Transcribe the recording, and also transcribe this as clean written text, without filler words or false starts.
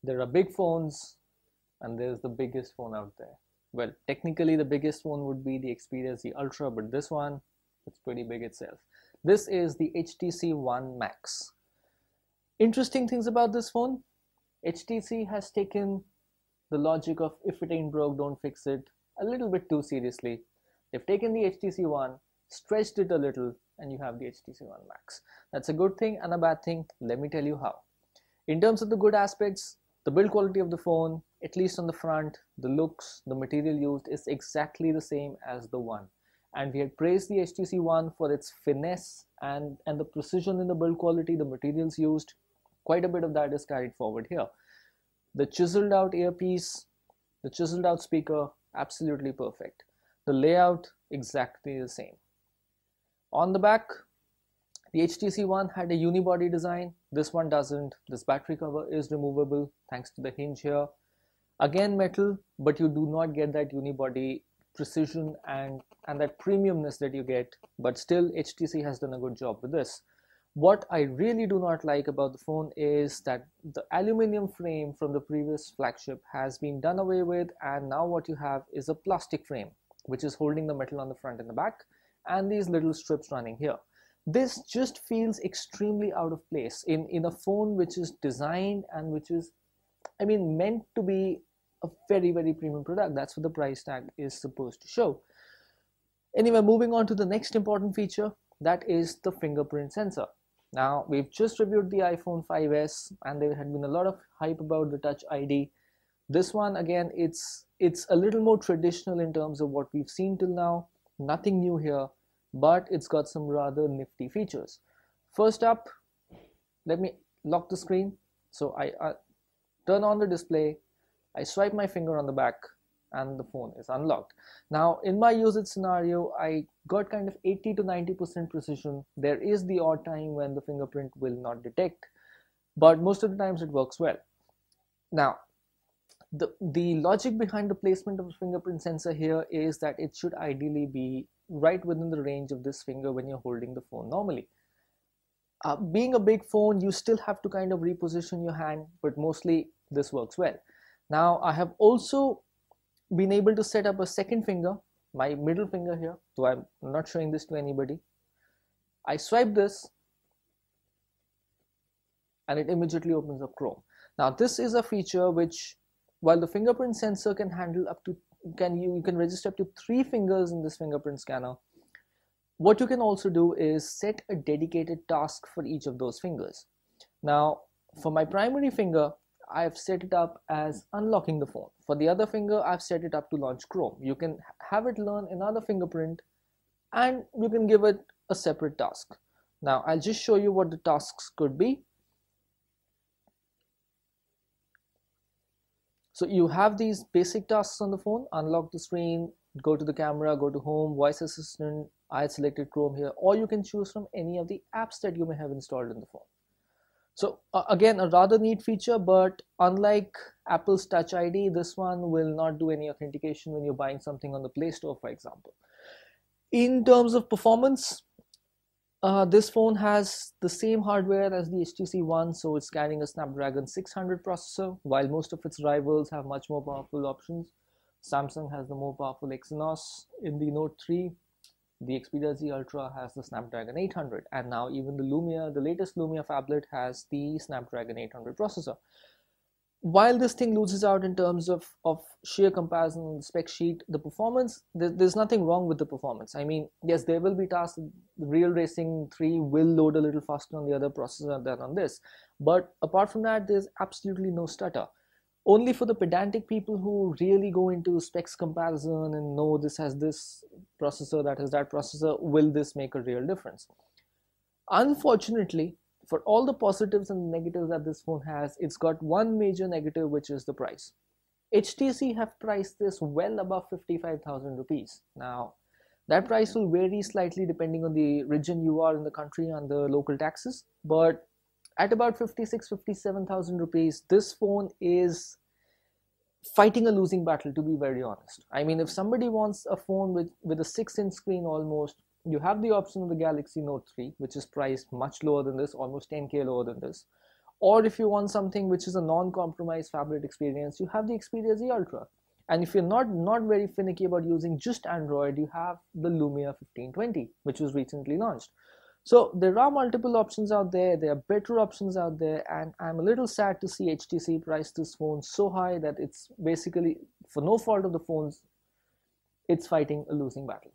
There are big phones and there's the biggest phone out there. Well, technically the biggest phone would be the Xperia Z Ultra, but this one, it's pretty big itself. This is the HTC One Max. Interesting things about this phone, HTC has taken the logic of if it ain't broke, don't fix it a little bit too seriously. They've taken the HTC One, stretched it a little, and you have the HTC One Max. That's a good thing and a bad thing. Let me tell you how. In terms of the good aspects, the build quality of the phone, at least on the front, the looks, the material used is exactly the same as the One. And we had praised the HTC One for its finesse and the precision in the build quality, the materials used. Quite a bit of that is carried forward here. The chiseled out earpiece, the chiseled out speaker, absolutely perfect. The layout, exactly the same. On the back, the HTC One had a unibody design. This one doesn't. This battery cover is removable thanks to the hinge here. Again metal, but you do not get that unibody precision and that premiumness that you get. But still, HTC has done a good job with this. What I really do not like about the phone is that the aluminium frame from the previous flagship has been done away with, and now what you have is a plastic frame which is holding the metal on the front and the back, and these little strips running here. This just feels extremely out of place in a phone which is designed and which is, I mean, meant to be a very, very premium product. That's what the price tag is supposed to show. Anyway, moving on to the next important feature, that is the fingerprint sensor. Now, we've just reviewed the iPhone 5s and there had been a lot of hype about the Touch ID. This one, again, it's a little more traditional in terms of what we've seen till now. Nothing new here, but it's got some rather nifty features. First up, let me lock the screen. So I turn on the display, I swipe my finger on the back, and the phone is unlocked. Now, in my usage scenario, I got kind of 80 to 90% precision. There is the odd time when the fingerprint will not detect, but most of the times it works well. Now, the logic behind the placement of a fingerprint sensor here is that it should ideally be right within the range of this finger when you're holding the phone normally. Being a big phone, you still have to kind of reposition your hand, but mostly this works well. Now, I have also been able to set up a second finger, my middle finger here, so I'm not showing this to anybody. I swipe this and it immediately opens up Chrome. Now, this is a feature which, while the fingerprint sensor can handle up to, you can register up to 3 fingers in this fingerprint scanner. What you can also do is set a dedicated task for each of those fingers. Now, for my primary finger, I've set it up as unlocking the phone. For the other finger, I've set it up to launch Chrome. You can have it learn another fingerprint and you can give it a separate task. Now, I'll just show you what the tasks could be. So you have these basic tasks on the phone: unlock the screen, go to the camera, go to home, voice assistant. I had selected Chrome here, or you can choose from any of the apps that you may have installed in the phone. So again, a rather neat feature, but unlike Apple's Touch ID, this one will not do any authentication when you're buying something on the Play Store, for example. In terms of performance, this phone has the same hardware as the HTC One, so it's carrying a Snapdragon 600 processor, while most of its rivals have much more powerful options. Samsung has the more powerful Exynos in the Note 3. The Xperia Z Ultra has the Snapdragon 800, and now even the Lumia, the latest Lumia phablet, has the Snapdragon 800 processor. While this thing loses out in terms of sheer comparison on the spec sheet, the performance, there's nothing wrong with the performance. I mean, yes, there will be tasks. Real Racing 3 will load a little faster on the other processor than on this, but apart from that, there's absolutely no stutter. Only for the pedantic people who really go into specs comparison and know this has this processor, that has that processor, will this make a real difference. Unfortunately, for all the positives and negatives that this phone has, it's got one major negative, which is the price. HTC have priced this well above 55,000 rupees. Now, that price will vary slightly depending on the region you are in the country and the local taxes, but at about 57,000 rupees, this phone is fighting a losing battle, to be very honest. I mean, if somebody wants a phone with a 6-inch screen almost, you have the option of the Galaxy Note 3, which is priced much lower than this, almost 10K lower than this. Or if you want something which is a non-compromised phablet experience, you have the Xperia Z Ultra. And if you're not very finicky about using just Android, you have the Lumia 1520, which was recently launched. So there are multiple options out there, there are better options out there, and I'm a little sad to see HTC price this phone so high that it's basically, for no fault of the phones, it's fighting a losing battle.